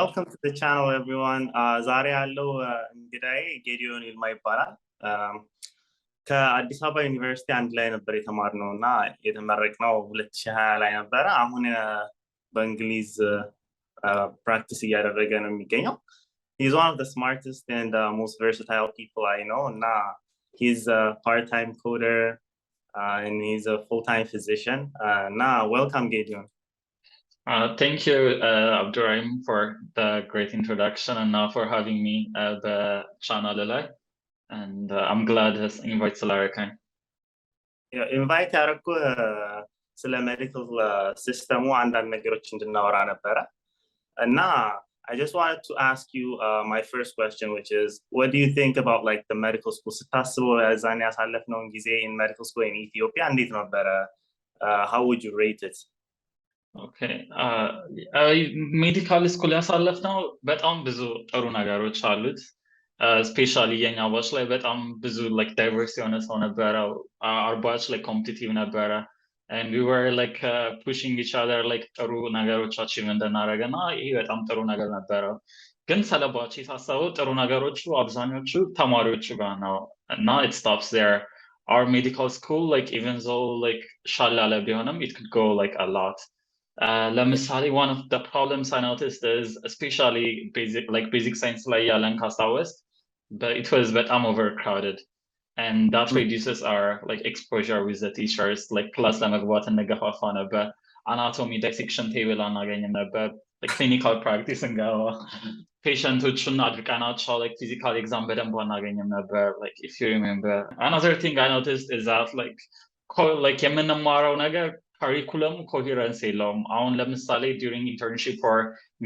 Welcome to the channel, everyone. ዛሬ ያለው እንግዳዬ ጌዲዮን ይልማ ይባላል። ከአዲስ አበባ ዩኒቨርሲቲ አንድ ላይ ነበር የተማርነው እና የተመረቅነው 2020 ላይ ነበረ። አሁን በእንግሊዝ ፕራክቲስ እያደረገ ነው የሚገኘው. He's one of the smartest and most versatile people I know. And he's a part-time coder and he's a full-time physician. Welcome, Gideon. Thank you, Abdulrahim, for the great introduction and now for having me at the channel. And I'm glad this invite Salarika. Yeah, invite Araku the medical system and I just wanted to ask you my first question, which is, what do you think about like the medical school? In medical school in Ethiopia, and how would you rate it? Okay, medical school ያሳለፍነው በጣም ብዙ ጥሩ ነገሮች አሉት. Especially የኛ ባች ላይ በጣም ብዙ like diverse የሆነ ሰው ነበረ. Our batch like competitive ነበረ. And we were like pushing each other like ጥሩ ነገሮች achieve እንድናደርግና ይሄ በጣም ጥሩ ነገር ነበረ. ግን ስለባች ሳስበው ጥሩ ነገሮቹ አብዛኞቹ ተማሪዎቹ ጋር ነው እና it stops there. Our medical school, like even though like ሻላለ ቢሆንም it could go like a lot. ለምሳሌ one of the problems I noticed is especially basic science ላይ ያለን ካስታወስክ but it was በጣም overcrowded and that reduces our like exposure with the teachers like class ለመግባት እንገፋፋ ነበር. anatomy dissection table አናገኝም ነበር. like clinical practice እንገባ patienቶቹን አድርቀናቸው like physical exam በደንብ አናገኝም ነበር. like if you remember, another thing I noticed is that like የምንማረው ነገር curriculum coherence የለውም. አሁን ለምሳሌ during internship or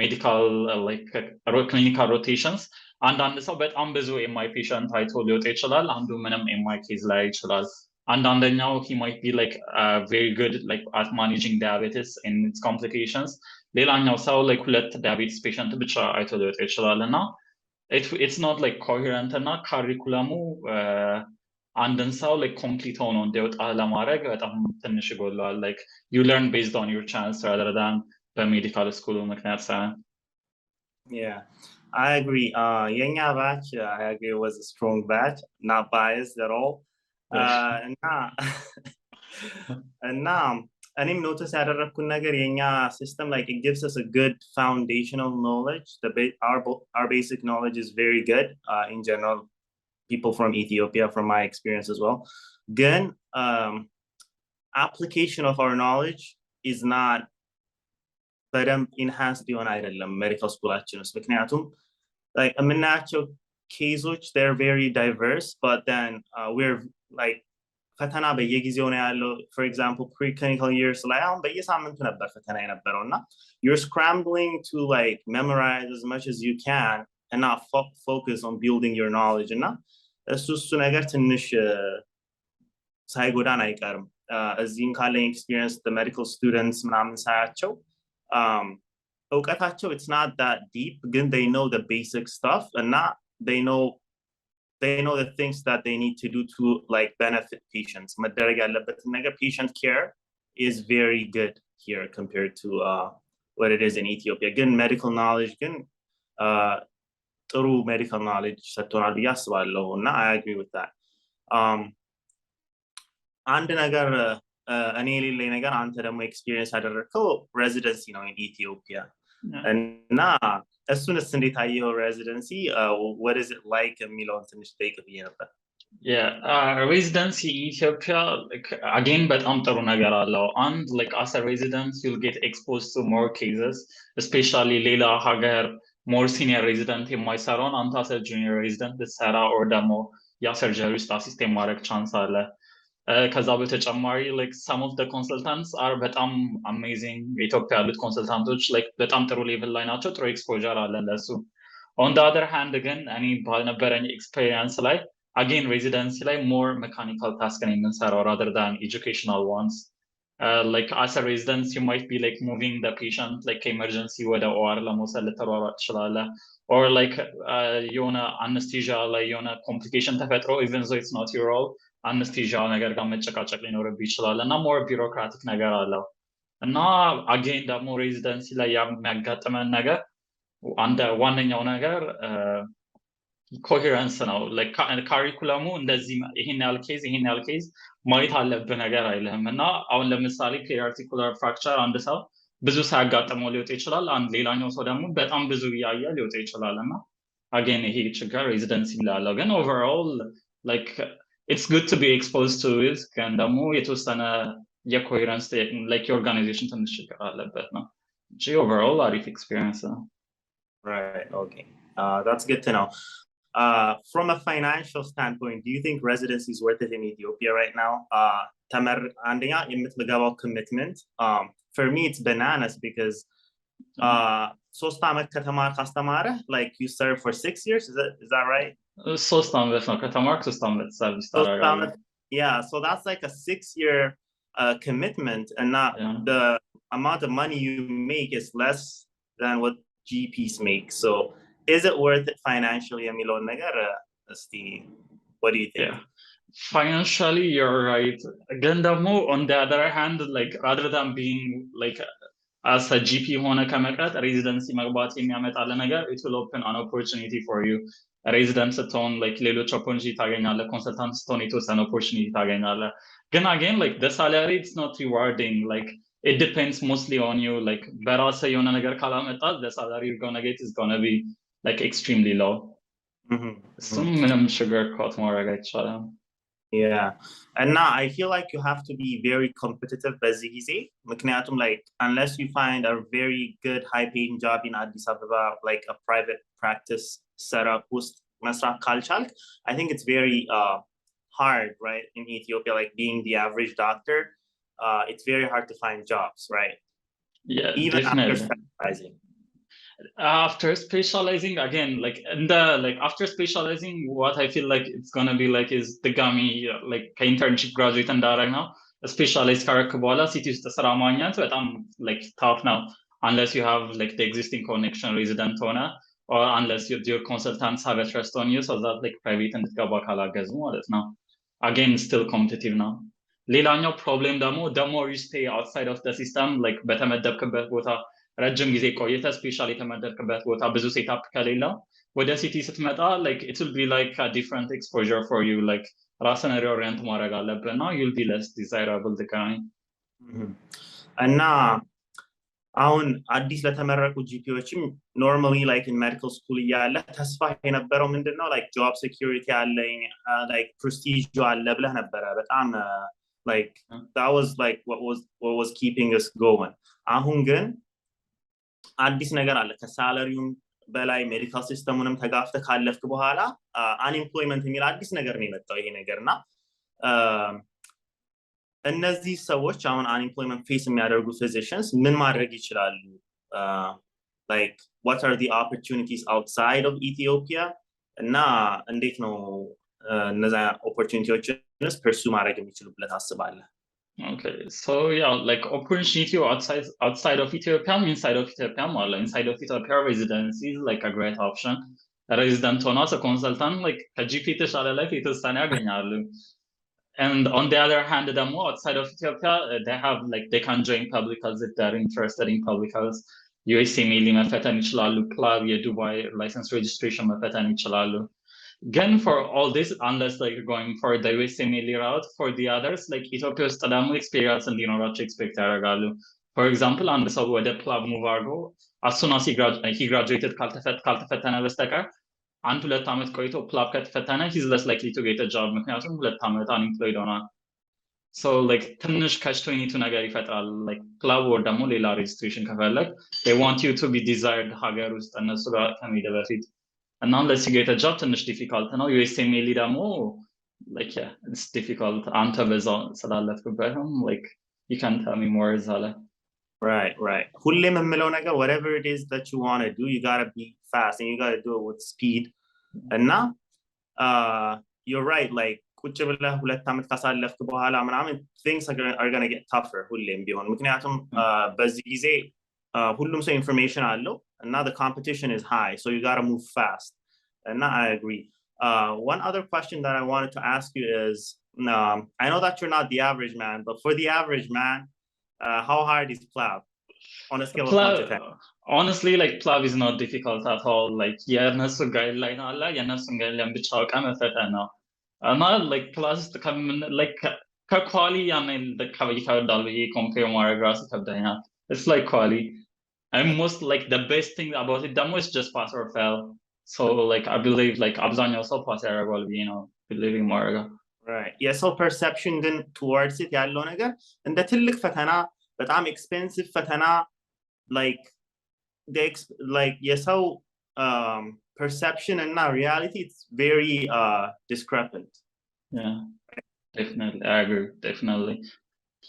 medical like clinical rotations አንዳንድ ሰው በጣም ብዙ MI patient አይቶ ሊወጣ ይችላል. አንዱ ምንም MI case ላይ ይችላል. አንዳንደኛው he might be like very good like at managing diabetes and its complications. ሌላኛው ሰው like ሁለት diabetes patient ብቻ አይቶ ሊወጣ ይችላል እና it's not like coherent እና curriculum አንድን ሰው like complete ሆኖ እንዲወጣ ለማድረግ በጣም ትንሽ ይጎለዋል. like you learn based on your chance rather than በሜዲካል ስኩሉ ምክንያት ሳይሆን. Yeah, I agree. የኛ batch, I agree, was a strong batch, not biased at all. እና እኔም notice ያደረኩት ነገር የኛ system like it gives us a good foundational knowledge. Our basic knowledge is very good in general. People from Ethiopia, from my experience as well. Again, application of our knowledge is not enhanced beyond medical school actions. Like የምናያቸው cases, they're very diverse, but then we're like ፈተና በየጊዜው ነው ያለው. For example, pre-clinical years ላይ አሁን በየሳምንቱ ነበር ፈተና የነበረውና you're scrambling to like memorize as much as you can and not focus on building your knowledge. እና እሱ ነገር ትንሽ ሳይጎዳን አይቀርም. እዚህም ካለኝ experience the medical students ምናምን ሳያቸው እውቀታቸው it's not that deep, ግን they know the basic stuff and they know the things that they need to do to like benefit patients. መደረግ ያለበትን ነገር patient care is very good here compared to what it is in Ethiopia. ግን medical knowledge ግን ጥሩ medical knowledge ሰጥቶናል ብዬ አስባለሁ እና I agree with that. አንድ ነገር እኔ የሌለኝ ነገር አንተ ደግሞ ኤክስፒሪየንስ ያደረግከው residency ነው in Ethiopia. እና እሱንስ እንዴት አየኸው residency? What is it like የሚለውን ትንሽ ጠይቅ ብዬ ነበር. Yeah, residency in Ethiopia like again በጣም ጥሩ ነገር አለው. And like as a resident you'll get exposed to more cases, especially ሌላ ሀገር more senior resident የማይሰራውን አንተ as a junior resident ልትሰራ or ደግሞ ያ surgery ውስጥ assist የማድረግ ቻንስ አለ. ከዛ በተጨማሪ like some of the consultants are በጣም amazing. የኢትዮጵያ ያሉት ኮንሰልታንቶች like በጣም ጥሩ ሌቭል ላይ ናቸው. ጥሩ ኤክስፖዠር አለ ለሱ. On the other hand ግን እኔ ባልነበረኝ ኤክስፔሪየንስ ላይ again residency ላይ more mechanical task ነው የምንሰራው rather than educational ones. Like as a resident you might be like moving the patient like emergency ወደ OR ለመውሰድ ልትሯሯጥ ትችላለህ. or like የሆነ anesthesia ላይ የሆነ complication ተፈጥሮ even though it's not your role anesthesia ነገር ጋር መጨቃጨቅ ሊኖርብህ ይችላል እና more bureaucratic ነገር አለው እና again ደግሞ residency ላይ የሚያጋጥመን ነገር አንድ ዋነኛው ነገር ኮሄረንስ ነው። ላይክ ካሪኩለሙ እንደዚህ ይሄን ያህል ኬዝ ማየት አለብህ ነገር አይልህም። እና አሁን ለምሳሌ ፔሪአርቲኩላር ፍራክቸር አንድ ሰው ብዙ ሳያጋጥመው ሊወጣ ይችላል። ሌላኛው ሰው ደግሞ በጣም ብዙ እያየ ሊወጣ ይችላል። እና አጌን ይሄ ችግር ሬዚደንሲ ላለው ግን ኦቨርኦል ላይክ ኢትስ ጉድ ቱ ቢ ኤክስፖዝድ ቱ ኢት። ግን ደግሞ የተወሰነ የኮሄረንስ ላይክ የኦርጋናይዜሽን ትንሽ ችግር አለበት ነው እንጂ ኦቨርኦል አሪፍ ኤክስፒሪየንስ ነው። Right. Okay. That's good to know. From a financial standpoint, do you think residency is worth it in Ethiopia right now? አንደኛ የምትገባው commitment. For me, it's bananas because 3 ዓመት ከተማርክ ካስተማረህ like you serve for 6 years. Is that right? 3 ዓመት ነው ከተማርክ 3 ዓመት ሰርቪስ ታደርጋለህ። Yeah, so that's like a 6-year commitment, and not the amount of money you make is less than what GPs make. So is it worth it financially? Emilon ነገር እስቲ what do you think? Yeah. Financially, you're right. Again, on the other hand, like rather than being like as a GP ሆነ ከመቅረት residency መግባት የሚያመጣል ነገር it will open an opportunity for you. Resident ስትሆን like ሌሎች opportunity ታገኛለህ። consultant ስትሆን የተወሰነ opportunity ታገኛለህ። ግን again, like the salary it's not rewarding. Like it depends mostly on you. Like በራስህ የሆነ ነገር ካላመጣ the salary you're gonna get is gonna be like extremely low. እሱም ምንም sugar coat ማድረግ አይቻልም። Yeah, and now I feel like you have to be very competitive በዚህ ጊዜ ምክንያቱም like unless you find a very good high paying job in Addis Ababa, like a private practice setup ውስጥ መስራት ካልቻልክ I think it's very hard, right, in Ethiopia, like being the average doctor, it's very hard to find jobs, right? Yeah, even definitely. after specializing. After specializing again, like after specializing, what I feel like it's gonna be like is the gummy like internship graduate and right now specialized ካረክ በኋላ ሲቲ ውስጥ ስራ ማግኘት በጣም like tough now unless you have like the existing connection resident ሆነ or unless your consultants have a trust on you so that like private እንድትገባ ካላገዙ ማለት ነው። Again, still competitive now. ሌላኛው ፕሮብሌም ደግሞ the more you stay outside of the system, like በተመደብክበት ቦታ ረጅም ጊዜ ቆይተ ስፔሻል የተመደብክበት ቦታ ብዙ ሴታፕ ከሌለው ወደ ሲቲ ስትመጣ like it will be like a different exposure for you. Like ራስን ሪኦሪየንት ማድረግ አለብህ እና you'll be less desirable ድጋሚ እና አሁን አዲስ ለተመረቁ ጂፒዎችም ኖርማሊ ላይክ ኢን ሜዲካል ስኩል እያለ ተስፋ የነበረው ምንድነው ላይክ ጆብ ሴኩሪቲ አለኝ ላይክ ፕሬስቲጅ አለ ብለህ ነበረ በጣም like that was like what was keeping us going. አሁን ግን አዲስ ነገር አለ ከሳላሪውም በላይ ሜዲካል ሲስተሙንም ተጋፍተ ካለፍክ በኋላ አንኤምፕሎይመንት የሚል አዲስ ነገር ነው የመጣው ይሄ ነገርና እነዚህ ሰዎች አሁን አንኤምፕሎይመንት ፌስ የሚያደርጉ physicians ምን ማድረግ ይችላሉ? like what are the opportunities outside of Ethiopia እና እንዴት ነው እነዛ ኦፖርቹኒቲዎችንስ ፐርሱ ማድረግ የሚችሉ ብለህ ታስባለህ? Okay, so yeah, like opportunity outside of Ethiopia, inside of Ethiopia, or inside of Ethiopia, residency is like a great option. Resident ሆኖ as a consultant, like ከጂፒ የተሻለ life የተወሰነ ያገኛሉ. And on the other hand, ደግሞ outside of Ethiopia, they have like they can join public health if they're interested in public health. USMLE መፈተን ይችላሉ። ክላብ የዱባይ license registration መፈተን ይችላሉ. Again, for all this, unless like going for the USMLE route, for the others, like Ethiopia ውስጥ ደግሞ experience እንዲኖራቸው expect ያደርጋሉ. For example, አንድ ሰው ወደ ክላብ ሙቭ አድርጎ as soon as he graduated ካልተፈተነ በስተቀር 1-2 ዓመት ቆይቶ ክላብ ከተፈተነ he's less likely to get a job ምክንያቱም 2 ዓመት unemployed ሆኗል። So like ትንሽ catch-22 ነገር ይፈጥራል። like ክላብ ወር ደግሞ ሌላ registration ከፈለግ they want you to be desired ሀገር ውስጥ እነሱ ጋር ከመሄድ በፊት and unless you get a job ትንሽ difficult ነው። USMLE ደግሞ like yeah, it's difficult አንተ በዛው ስላለፍክበትም like you can tell me more እዛ ላይ Right. ሁሌም የምለው ነገር whatever it is that you want to do, you got to be fast and you got to do it with speed. And now, you're right, like ቁጭ ብለህ 2 ዓመት ካሳለፍክ በኋላ ምናምን things are going to get tougher ሁሌም ቢሆን ምክንያቱም በዚህ ጊዜ ሁሉም ሰው information አለው and now the competition is high, so you got to move fast. And now I agree. One other question that I wanted to ask you is, I know that you're not the average man, but for the average man, how hard is PLAB? on a scale of 1 to 10? Honestly, like PLAB is not difficult at all. Like የእነሱ guideline አለ የእነሱን guideline ብቻ አውቀህ መፈተን ነው እና like plus like ከኳሊ ያንን ይከብዳል ብዬ compare ማድረግ ራሱ ይከብደኛል። It's like quali. And most like the best thing about it ደግሞ is just pass or fail. So like I believe like አብዛኛው ሰው pass ያደርጋል ብዬ ነው believing ማድረግ። Right. የሰው perception ግን towards it ያለው ነገር እንደ ትልቅ ፈተና በጣም expensive ፈተና like የሰው perception and now reality it's very discrepant. Yeah, definitely. I agree, definitely.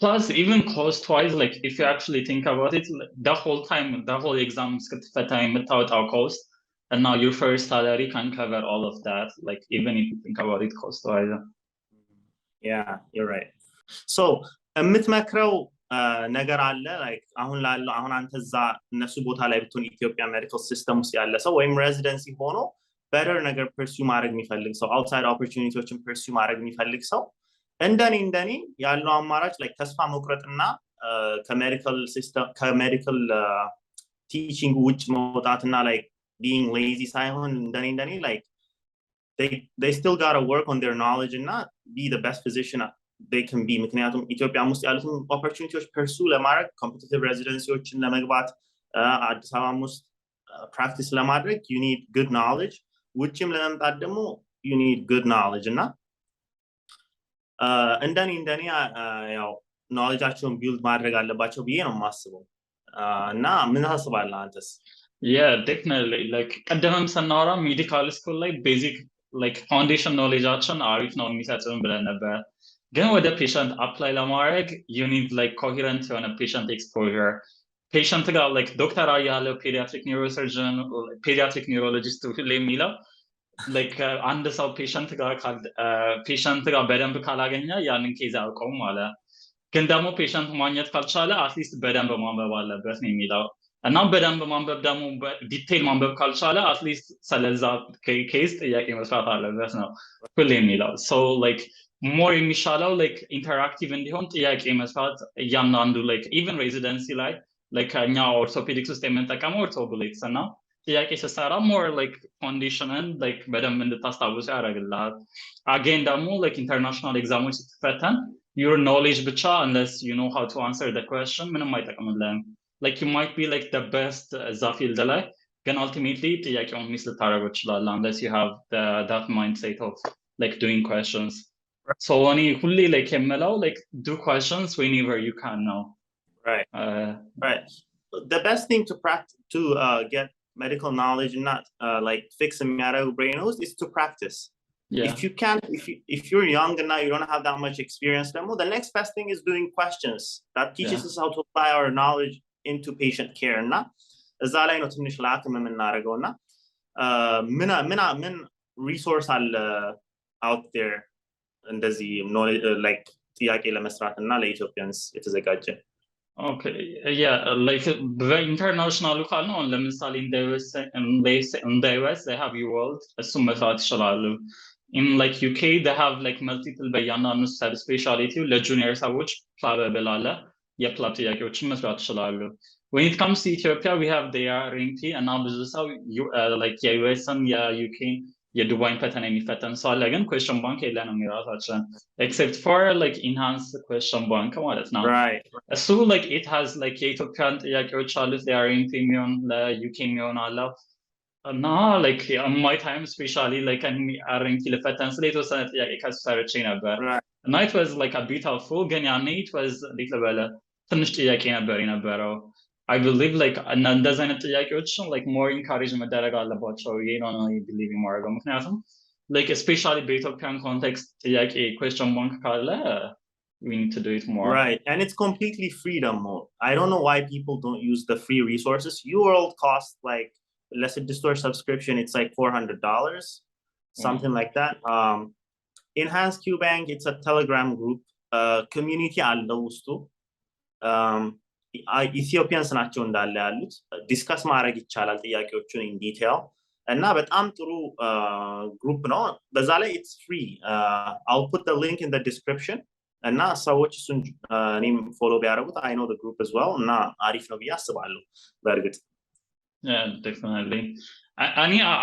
Plus, even cost-wise, like if you actually think about it, the whole exams get time without our cost, and now your first salary can cover all of that. Like even if you think about it cost-wise. Yeah, you're right. So, የምትመክረው ነገር አለ like አሁን አንተ እዛ እነሱ ቦታ ላይ ብትሆን ኢትዮጵያ ሜዲካል ሲስተም ውስጥ ያለ ሰው ወይም ሬዚደንሲ ሆኖ better ነገር pursue ማድረግ የሚፈልግ ሰው outside opportunities pursue ማድረግ የሚፈልግ ሰው እንደኔ ያለው አማራጭ like ተስፋ መቁረጥና ከሜዲካል ሲስተም ከሜዲካል teaching ውጭ መውጣትና like being lazy ሳይሆን እንደኔ like they still got to work on their knowledge and not be the best physician they can be. ምክንያቱም ኢትዮጵያ ውስጥ ያሉትን opportunities pursue ለማድረግ competitive residencyዎችን ለመግባት አዲስ አበባ ውስጥ practice ለማድረግ you need good knowledge. ውጭም ለመምጣት ደግሞ you need good knowledge እና እንደኔ ያው knowledgeአቸውን build ማድረግ አለባቸው ብዬ ነው የማስበው እና ምን ታስባለህ አንተስ? Yeah, definitely. Like ቀደምም ስናወራ ሜዲካል ስኩል ላይ ቤዚክ like foundation knowledgeአችን አሪፍ ነው የሚሰጡን ብለን ነበር። ግን ወደ ፔሸንት አፕላይ ለማድረግ you need like coherent የሆነ patient exposure. ፔሸንት ጋር like ዶክተር አያለው ፔዲያትሪክ ኒውሮሰርጀን ፔዲያትሪክ ኒውሮሎጂስት ሁሌ የሚለው like አንድ ሰው ፔሸንት ጋር በደንብ ካላገኘ ያንን ኬዝ አያውቀውም ማለት ግን ደግሞ ፔሸንት ማግኘት ካልቻለ አትሊስት በደንብ ማንበብ አለበት ነው የሚለው እና በደንብ ማንበብ ደግሞ ዲቴይል ማንበብ ካልቻለ አትሊስት ስለዛ ኬዝ ጥያቄ መስራት አለበት ነው ሁሌ የሚለው so like more የሚሻለው like ኢንተራክቲቭ እንዲሆን ጥያቄ መስራት እያንዳንዱ like even residency ላይ like እኛ ኦርቶፔዲክስ ውስጥ የምንጠቀመው ኦርቶብሌክስ እና ጥያቄ ሲሰራ more like ኮንዲሽንን like በደንብ እንድታስታውስ ያደርግልሃል again ደግሞ like international ኤግዛሞች ስትፈተን your knowledge ብቻ unless you know how to answer the question ምንም አይጠቅምልህም like you might be like the best እዛ ፊልድ ላይ ግን ultimately ጥያቄውን ሚስ ልታደርገው ትችላለህ unless you have that mindset of like doing questions so እኔ ሁሌ like የምለው like do questions whenever you can know right right the best thing to practice to get medical knowledge and not like fix የሚያደርጉ brains is to practice. Yeah. If you can't, if you're young and now you don't have that much experience, then the next best thing is doing questions. That teaches us how to apply our knowledge into patient care. Na, እዛ ላይ ነው ትንሽ ላክም የምናደርገው እና ምን resource አለ out there እንደዚህ like ጥያቄ ለመስራት እና ለኢትዮጵያንስ የተዘጋጀ Okay, yeah, like the international local no ለምሳሌ in the US they have UWorld እሱም መስራት ይችላሉ in like UK they have like multiple በያንዳንዱ ሰብ ስፔሻሊቲ ለጁኒየር ሰዎች ፕላበብል አለ የፕላብ ጥያቄዎችን መስራት ይችላሉ when it comes to Ethiopia we have the RMP and now ብዙ ሰው like የUS and የUK የዱባይን ፈተና የሚፈተን ሰው አለ ግን question bank የለንም የራሳችን except for like enhanced question bank ማለት ነው እሱ like it has like የኢትዮጵያን ጥያቄዎች አሉት ለRMP የሚሆን ለUK የሚሆን አለው እና like on my time especially like RMP ልፈተን ስለ የተወሰነ ጥያቄ ከሱ ሰርቼ ነበር እና it was like a bit helpful ግን ያኔ it was እንዴት ልበለ ትንሽ ጥያቄ ነበር የነበረው I believe like እንደዚህ አይነት ጥያቄዎች like more encourage መደረግ አለባቸው ነው believe more ምክንያቱም like especially በኢትዮጵያን context ጥያቄ question bank ካለ we need to do it more right and it's completely freedom mode I don't know why people don't use the free resources UWorld costs like less a store subscription it's like $400 something like that Enhanced QBank it's a Telegram group community አለው ውስጡ ኢትዮጵያንስ ናቸው እንዳለ ያሉት ዲስከስ ማድረግ ይቻላል ጥያቄዎቹን in detail እና በጣም ጥሩ ግሩፕ ነው በዛ ላይ it's free I'll put the link in the description እና ሰዎች እሱን እኔም ፎሎ ቢያደርጉት አይ ኖ the group as well እና አሪፍ ነው ብዬ አስባለሁ በእርግጥ Yeah, definitely.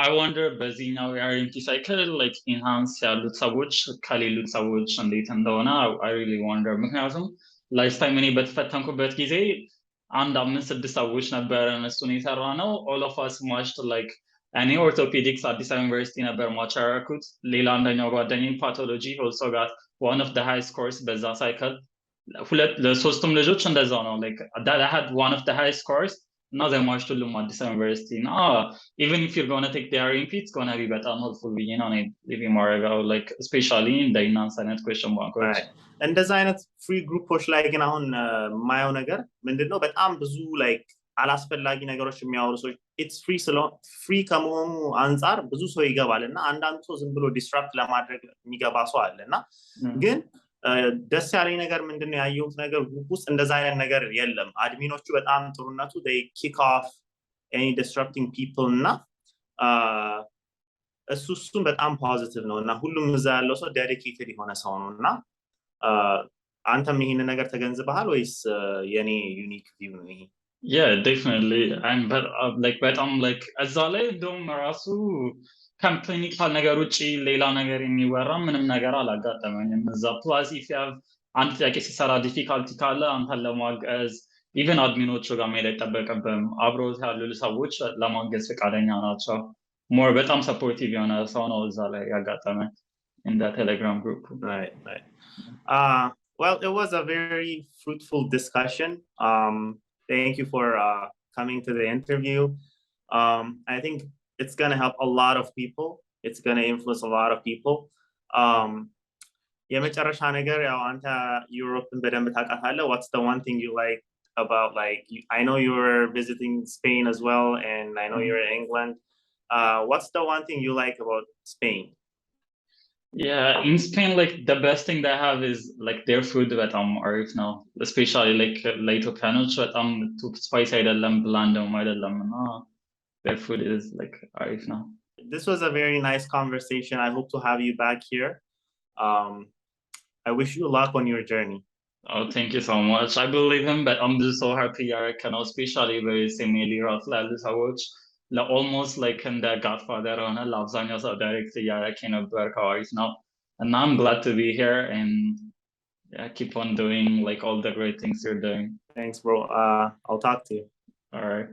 I wonder በዚህኛው የአርኤምፒ ሳይክል like ኢንሃንስ ያሉት ሰዎች ከሌሉት ሰዎች እንዴት እንደሆነ I really wonder ምክንያቱም ላስት ታይም እኔ በተፈተንኩበት ጊዜ አንድ 5-6 ሰዎች ነበረን እሱን የሰራ ነው all of us matched like እኔ ኦርቶፔዲክስ አዲስ አበባ ዩኒቨርሲቲ ነበር ማች ያደረኩት ሌላ አንደኛው ጓደኛዬ ፓቶሎጂ also got one of the high scores በዛ ሳይክል ለሶስቱም ልጆች እንደዛው ነው like that I had one of the high scores now they marched to Addis Ababa University now even if you're going to take the RMP it's going to be better helpful you know living more ago like especially in the non-science question markers እንደዛ አይነት ፍሪ ግሩፖች ላይ ግን አሁን ማየው ነገር ምንድነው በጣም ብዙ ላይክ አላስፈላጊ ነገሮች የሚያወሩ ሰዎች ኢትስ ፍሪ ከመሆኑ አንፃር ብዙ ሰው ይገባልና አንዳንዱ ሰው ዝም ብሎ ዲስራፕት ለማድረግ የሚገባ ሰው አለና ግን ደስ ያለኝ ነገር ምንድነው ያየሁት ነገር ግሩፕ ውስጥ እንደዛ አይነት ነገር የለም አድሚኖቹ በጣም ጥሩነቱ they kick off any disrupting people እና እሱም በጣም ፖዚቲቭ ነው እና ሁሉም እዛ ያለው ሰው ዴዲኬትድ የሆነ ሰው ነውና አንተም ይሄን ነገር ተገንዝበሃል ወይስ የኔ ዩኒክ ቪው ነው ይሄ Yeah, definitely. And but በጣም like እዛ ላይ እንደውም ራሱ ከክሊኒካል ነገር ውጪ ሌላ ነገር የሚወራ ምንም ነገር አላጋጠመኝም እዛ ፕላስ ኢፍ ዩ ሃቭ አንድ ጥያቄ ሲሰራ ዲፊካልቲ ካለ አንተን ለማገዝ ኢቨን አድሚኖቹ ጋር መሄድ አይጠበቅብህም አብሮት ያሉ ሰዎች ለማገዝ ፈቃደኛ ናቸው ሞር በጣም ሰፖርቲቭ የሆነ ሰው ነው እዛ ላይ ያጋጠመኝ in the Telegram group. Right. Well, it was a very fruitful discussion. Thank you for coming to the interview. I think it's going to help a lot of people. It's going to influence a lot of people. የመጨረሻ ነገር ያው አንተ ዩሮፕን በደንብ ታውቃታለህ. What's the one thing you like about like I know you're visiting Spain as well and I know you're in England. What's the one thing you like about Spain? Yeah, in Spain, like the best thing they have is like their food that arif now, especially like Ethiopians that too spicy አይደለም bland አይደለም their food is like arif now. This was a very nice conversation. I hope to have you back here. I wish you luck on your journey. Oh, thank you so much. I believe him, but I'm just so happy I can especially very similar to watch. Almost like in the Godfather on a lasagna so directly I can work hours now and I'm glad to be here and yeah, keep on doing like all the great things you're doing. Thanks bro. I'll talk to you. All right.